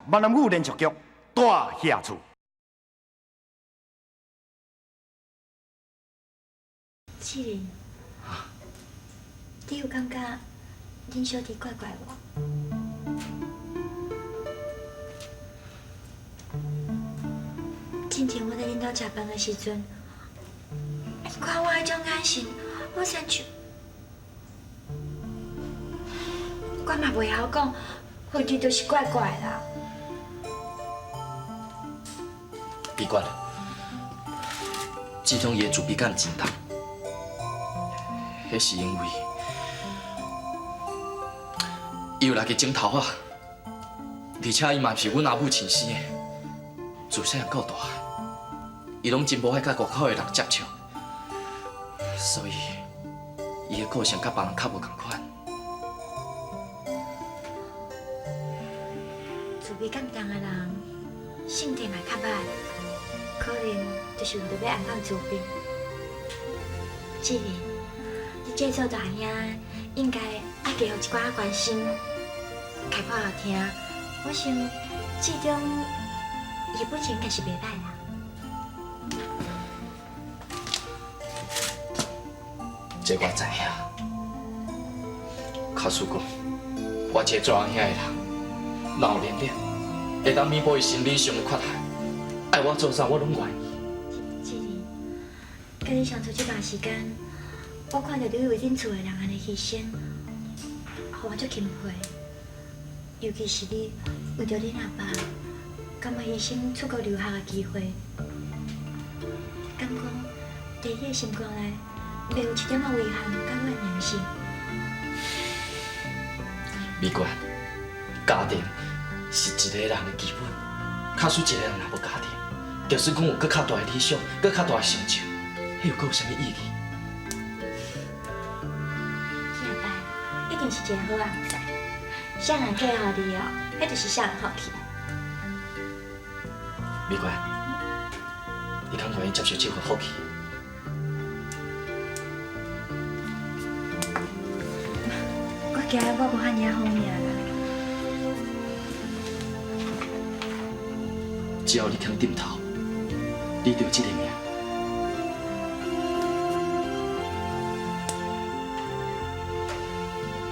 闽南语连续剧大下厝。志玲，你有感觉恁小弟怪怪无？之前我在恁兜食饭的时阵，看我迄种眼神，我亲像，我嘛袂晓讲，或许就是怪怪啦。别管了，这种伊的自卑感真重，迄是因为伊有来去剪头发，而且伊嘛是阮阿母亲生的，自细汉到大，伊拢真无爱甲外口的人接触，所以伊的个性甲别人较无同款。自卑感重的人，性格嘛较歹，可能就是为着要安放自卑。志玲，你这做大兄，应该爱给予一寡关心。开破好听，我想这种伊本性应该是袂歹啦。这我知影。卡叔讲，我一个做阿兄的人，老练练，会当弥补伊心理上的缺陷，爱我做啥我拢愿意。志玲，跟你相处这段时间，我看到你为恁厝的人安尼牺牲，互我足钦佩。尤其是你为着恁阿爸，甘愿牺牲出国留学的机会，敢讲在你的心肝内，袂有一点仔遗憾，甲怨念是？美冠，家庭是一个人的基本。假使一个人若无家庭，就算讲有搁较大的理想，搁较大的成就，迄又搁有啥物意义？你阿爸一定是一个好人仔。谁人配合你哦，迄就是谁人福气。美冠，你敢愿意接受这份福气？我惊我无遐尔好命啦。只要你肯点头，你就有这个命。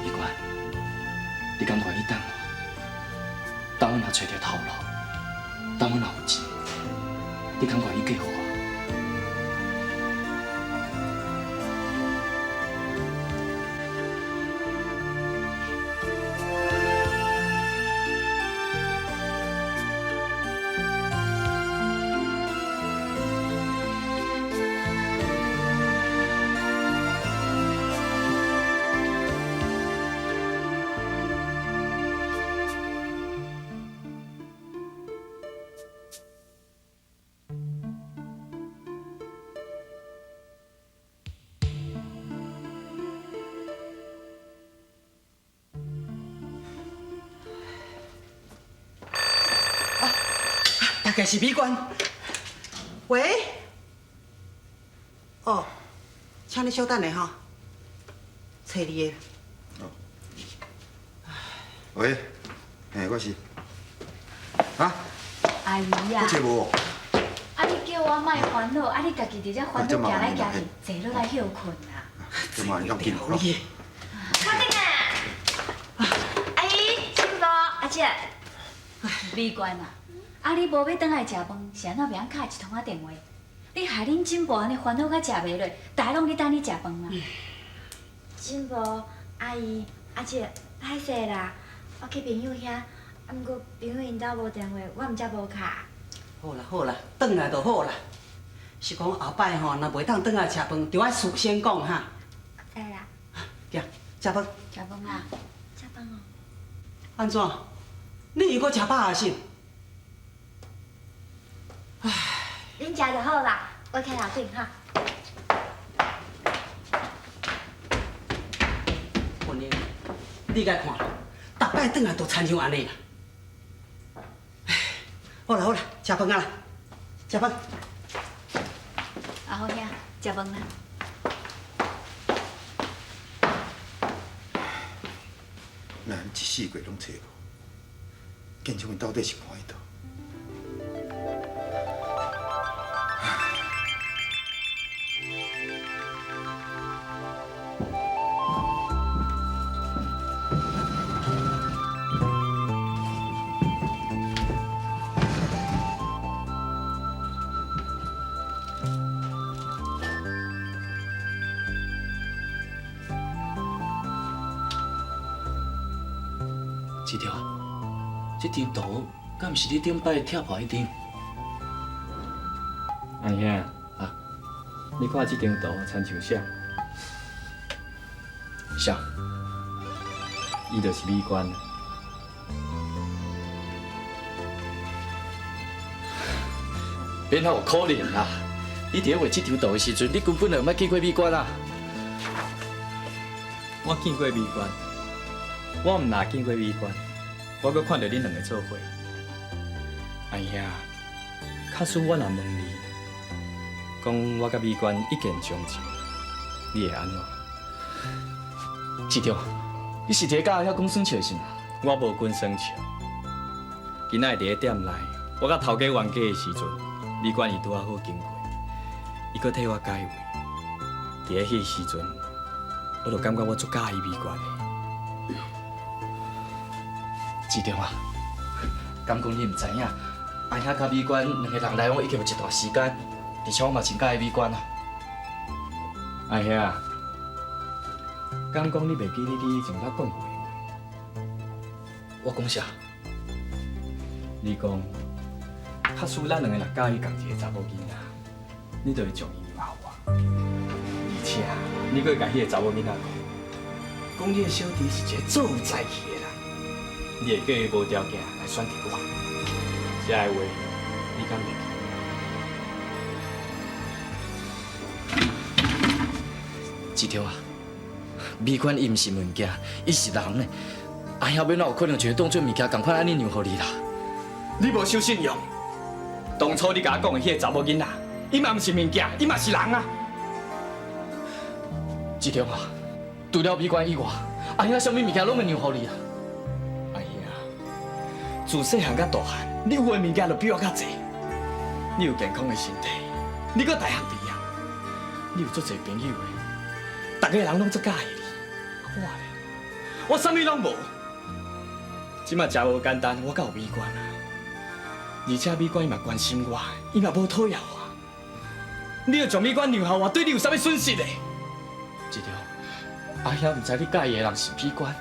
美冠，你敢愿意等我？等我若找到头路，等我若有钱，你敢愿意嫁予我？大概是美冠。喂，哦，请你稍等下哈，找你的。喂，我是。啊？阿姨啊，我找无。啊，你叫我莫烦恼，啊，你家己伫遮烦恼，行来行去，坐落来休困啦。这嘛你讲紧好你。快点啊！阿姨，辛苦，阿姐。美冠啊，啊，你无要转来食饭，是安怎袂晓敲一通仔电话？你害恁进步安尼烦恼甲食袂落，逐个拢伫等你食饭啦。进步，阿姨，阿姐，歹势啦，我去朋友遐，毋过朋友因兜无电话，我毋则无敲。好啦好啦，转来就好啦。是讲后摆吼，若袂当转来食饭，就爱事先讲哈。知啦，行，食饭。食饭啊，食饭哦。安怎？你又搁食饱啊是？恁食就好啦，我开楼顶哈。文英，你该看，逐摆转来都亲像安尼啦。好啦好啦，食饭啊啦，食饭。啊好兄，食饭啦。咱一世过拢找无，建昌伊到底是歹伊倒？志条，这张图敢毋是你顶摆拆破迄张？阿兄，啊，你看这张图亲像啥？啥？伊就是美观。免哪有可能啦！你伫咧画这张图的时阵，你根本就毋捌见过美观啊！我见过美观，我毋若见过美观，我阁看到恁两个做伙。阿兄，假使我若问你，讲我甲美观一见钟情，你会安怎？志条，你是伫咧甲阿遐讲耍笑是吗？我无滚耍笑。今仔日伫咧店内，我甲头家冤家的时阵，美观伊拄啊好经过，伊阁替我解围。伫咧迄时阵，我就感觉我足介意美观的。志条啊，敢讲你毋知影？阿遐甲美观两个人来往已经有一段时间，而且我嘛真介意美观啊。阿兄，敢讲你袂记你以前捌讲过的话？我讲啥？你讲，假使咱两个若介意共一个查某囡仔，你就会将伊留互我。而且，你阁会甲迄个查某囡仔讲你的小弟是一个做有才气的人，你会叫伊无条件来选择我。这个话，你敢袂记？志条啊，美观伊毋是物件，伊是人呢。阿兄要哪有可能就会当做物件共款安尼让互你啦？你无守信用。当初你甲我讲的迄个查某囡仔，伊嘛毋是物件，伊嘛是人啊。志条啊，除了美观以外，阿兄啥物物件拢会让互你啊？哎呀，自细汉到大汉，你有的物件就比我较侪。你有健康的身体，你搁大学毕业，你有足侪朋友的，逐个人拢足介意你。我啥物拢无，即马真无简单，我敢有美观啊！而且美观伊嘛关心我，伊嘛无讨厌我。你要将美观让互我，对你有啥物损失的？志条，阿兄毋知你介意的人是美观，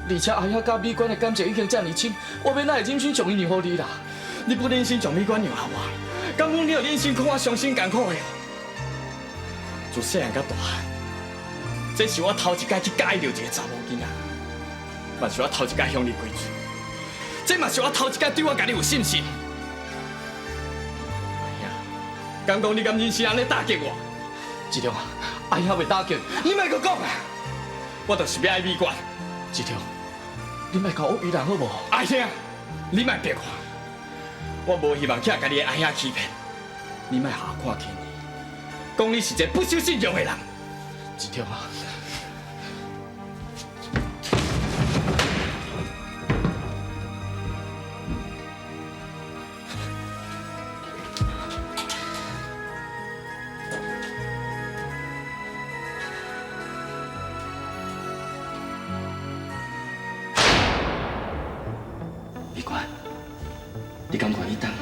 而且阿兄甲美观的感情已经遮尔深，我要哪会忍心将伊让互你啦？你不忍心将美观让互我，敢讲你有忍心看我伤心艰苦的？自细汉到大汉，这是我头一摆去介意着一个查某囡仔，嘛是我头一摆向你跪罪，这嘛是我头一摆对我家己有信心。哎呀，敢讲你敢忍心安尼打击我？志条，阿兄袂打击你莫阁讲啊！我就是要爱美观。志条，你莫甲我为难好无？阿兄，你莫逼我，我无希望去家己的阿兄欺骗。你莫下看轻你，讲你是一个不守信用的人。志条啊，美观，你敢愿意等我？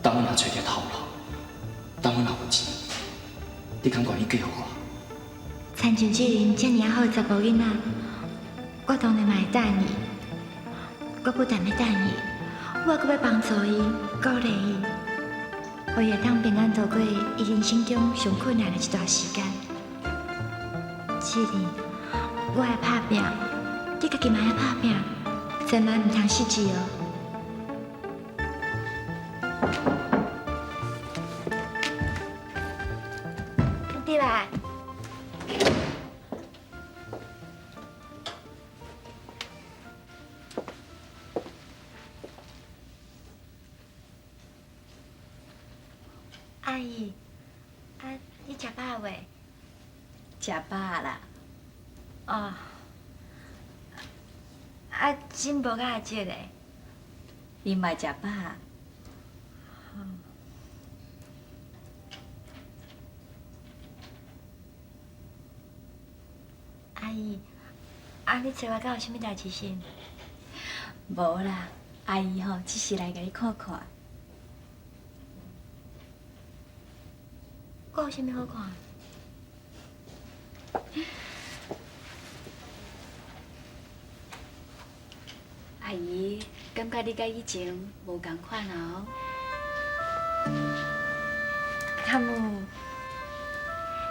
等我若找到头路，等我若有钱，你敢愿意嫁予我？亲像这人遮尔好的查某囡仔，我当然嘛会等伊。我不但要等伊，我阁要帮助伊、鼓励伊，互伊会当平安度过伊人生中上困难的一段时间。这年，我会打拼，你家己嘛要打拼，千万唔通失志哦。对吧？阿姨，你食饱未？食饱啦。哦。啊，真无甲阿姐嘞。伊嘛食饱。阿姨，你找我敢有啥物代志是？无啦，阿姨吼，只是来甲你看看。我有啥物好看？阿姨感觉你甲以前无共款哦。卡姆，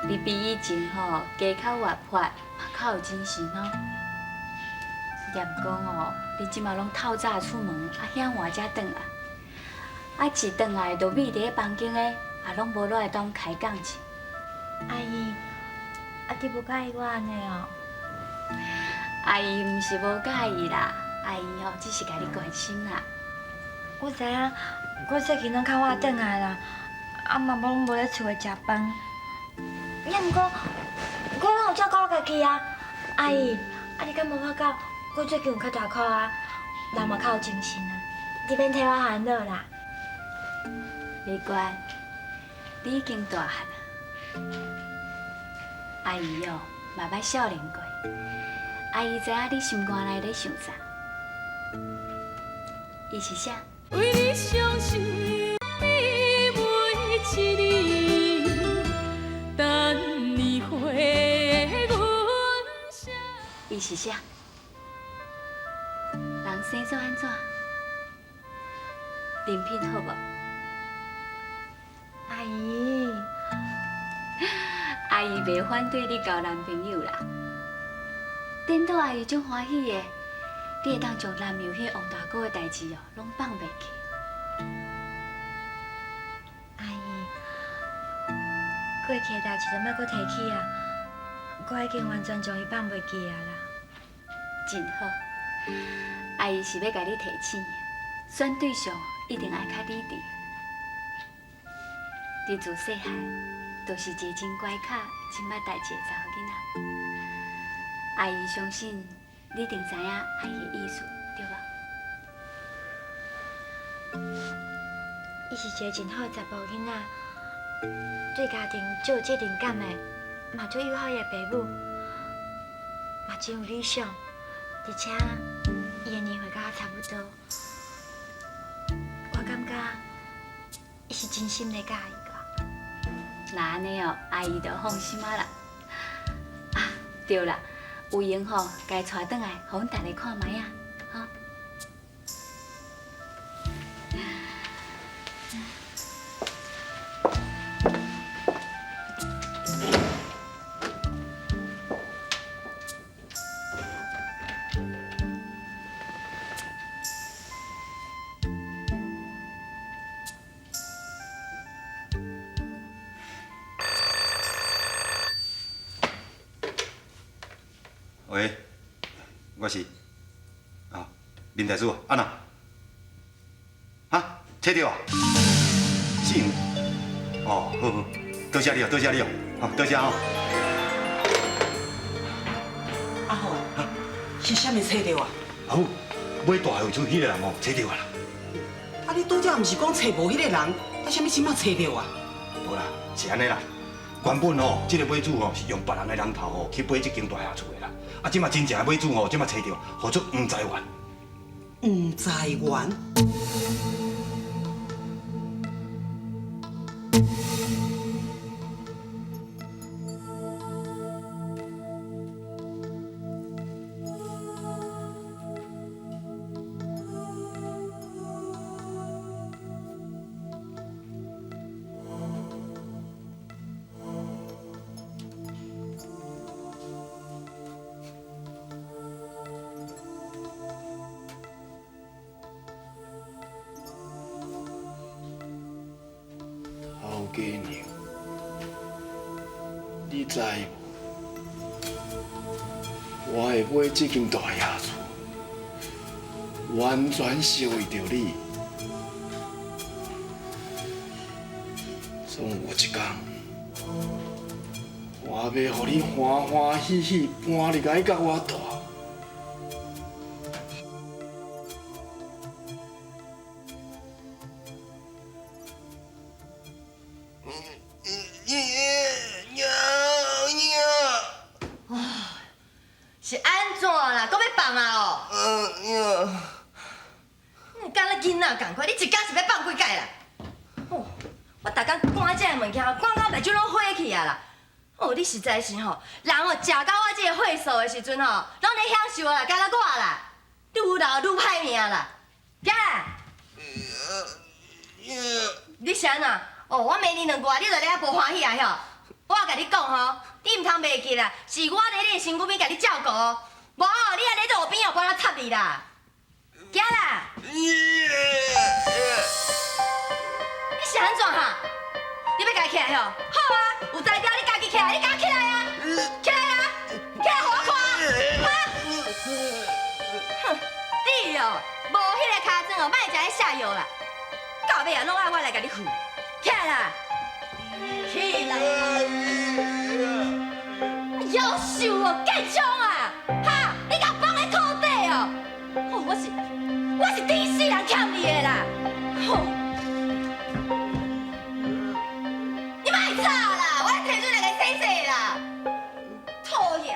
你比以前吼加较活泼，嘛较有精神哦。也毋讲哦，你即马拢透早出门，遐晚才转来，一转来就覕伫咧房间诶，拢无落来当开讲去。阿姨，你无介意我安尼哦？阿姨毋是无介意啦，阿姨吼只是甲你关心啦。我知影，我最近拢较晚转来啦，嘛拢无咧厝诶食饭。也毋过，我拢有照顾我家己啊。阿姨，你敢无发觉我最近有较大块啊，人嘛较有精神啊？你免替我烦恼啦。李娟，你已经大汉啊。阿姨哦，嘛捌少年过。阿姨知影你心肝内咧想啥。伊是啥？为你伤心，每一年，等你回阮声。伊是啥？人生做安怎？人品好无？阿姨，阿姨袂反对你交男朋友啦。颠倒阿姨足欢喜的，你会当将男友迄王大哥的代志哦，拢放袂去。阿姨，过去的代志就莫搁提起啊，我已经完全将伊放袂记啊啦。真好，阿姨是要甲你提醒的，选对象一定爱较理智。你自细汉就是一个真乖巧、真捌代志的查某囡仔。阿姨相信你一定知影阿姨的意思，对无？伊是一个真好的查甫囡仔，对家庭最有责任感的，嘛最友好的爸母，嘛真有理想，而且伊的年岁甲我差不多，我感觉伊是真心在介意我。那安尼哦，阿姨就放心啊啦。啊，对啦，有闲吼，该带转来，互阮大家看卖啊，吼。喂，我是林大叔，安那？啊，找到啊？是吗？哦，好好，多谢你哦，多谢你哦，好，多谢哦。阿好啊，是啥物找到啊？好，买大货厝迄个人哦，找到啊啦。啊，你拄则毋是讲找无迄个人，啊，啥物即马找到啊？无啦，是安尼啦。原本哦，这个买主哦是用别人的人头哦去买这间大厦厝的啦。啊，即马真正的买主哦，即马找到，号做黄在元。黄在元。老家娘，你知无？我会买这间大厦厝，完全是为着你。总有一天，我要互你欢欢喜喜搬入来甲我住。囡仔共款，你一工是要放几届啦？哦，我逐工赶这个物件，赶到目睭拢火去啊啦！哦，你实在是吼，人哦食到我这个岁数的时阵吼，拢咧享受啦，敢若我啦，愈老愈歹命啦，行啦。你是安怎？哦，我骂你2句，你就咧无欢喜啊吼！我甲你讲吼，你唔通袂记啦，是我咧你的身躯边甲你照顾哦，无哦，你还咧路边哦，我来插你啦，行啦！你是安怎哈？你要家起来吼？好啊，有才调你家己起来，你家起来啊！起来啊！起来，互我看！哈！哼，你哦，无迄个尻川哦，莫食咧下药啦。到尾啊，拢爱我来甲你扶。起来啦！起来啦！夭寿哦，结枪啊！哈！你甲放在裤底哦！哦，我是第世人欠你的啦！吼！你莫吵啦，我来摕水来甲洗洗啦！讨厌！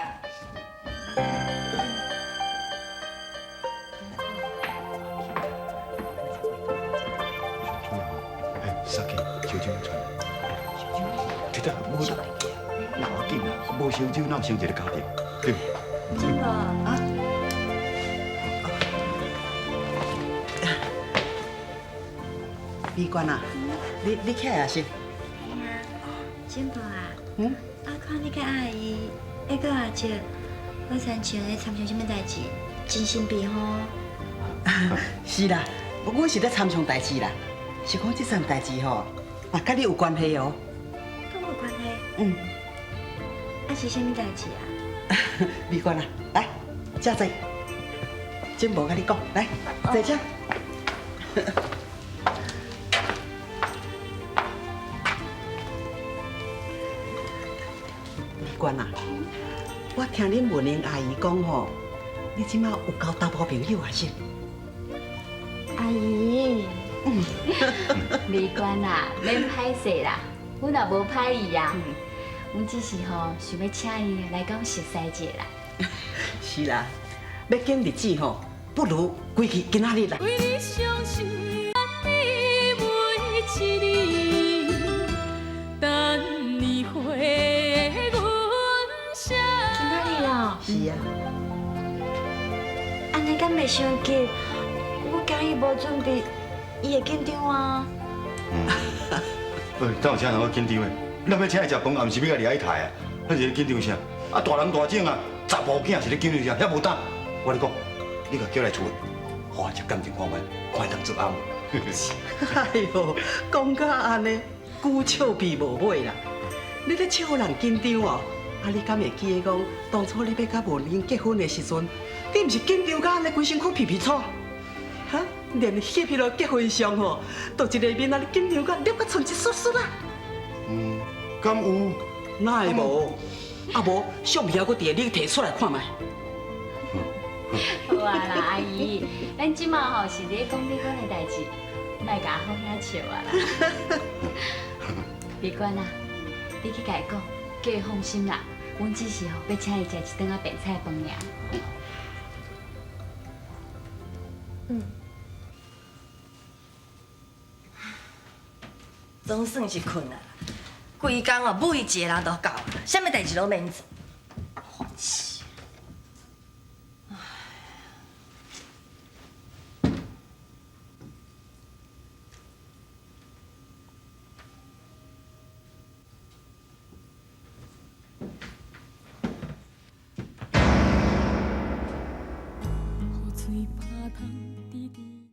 杀鸡，烧酒出来。这得无要紧啦，无烧酒哪有成一个家庭？对不？真无啊？美娟啊，你起来啊先。金宝啊，我看你甲阿姨，还阁阿姐，好亲像咧参详什么代志，真心悲吼。是啦，我是咧参详代志啦，是讲这件代志吼，啊，甲你有关系哦。跟我有关系？嗯。啊是什么代志啊？美娟啊，来，这坐。真无甲你讲，来，坐这。美娟啊，我听恁文英阿姨讲吼，你即马有交大部朋友啊是？阿姨，美娟啊，免歹势啦，阮也无歹意啊，阮只是吼想要请伊来讲熟悉者啦。是啦，要拣日子吼，不如归去今仔日啦。为你伤心，你每一年，等你回阮声。今仔日哦？是啊。安尼敢袂伤急？我惊伊无准备，伊会紧张啊。等有请人我紧张的，咱要请伊食饭，也毋是要甲掠去刣啊，咱是咧紧张啥？啊，大人大种啊，查甫囝是咧紧张啥？遐无当，我咧讲，你甲叫来厝，互我食感情看卖，看伊当做暗。哎呦，讲到安尼，久笑比无尾啦。你咧笑人紧张哦，啊，你敢会记得讲，当初你要甲文英结婚的时阵，你毋是紧张甲安尼规身躯皮皮臭？哈，连翕迄落结婚相吼，都一个面啊，你紧张甲粒甲剩一丝丝啦。敢有？哪会无？啊无，相片还搁伫，你摕出来看卖。好啊啦，阿姨，咱即马吼是咧讲结婚的代志，莫甲好遐笑啊啦。美娟啊，你去甲伊讲，叫伊放心啦，阮只是吼要请伊食一顿仔便菜饭尔。总算是困啊，规工哦，每一个人都到，啥物代志拢免做。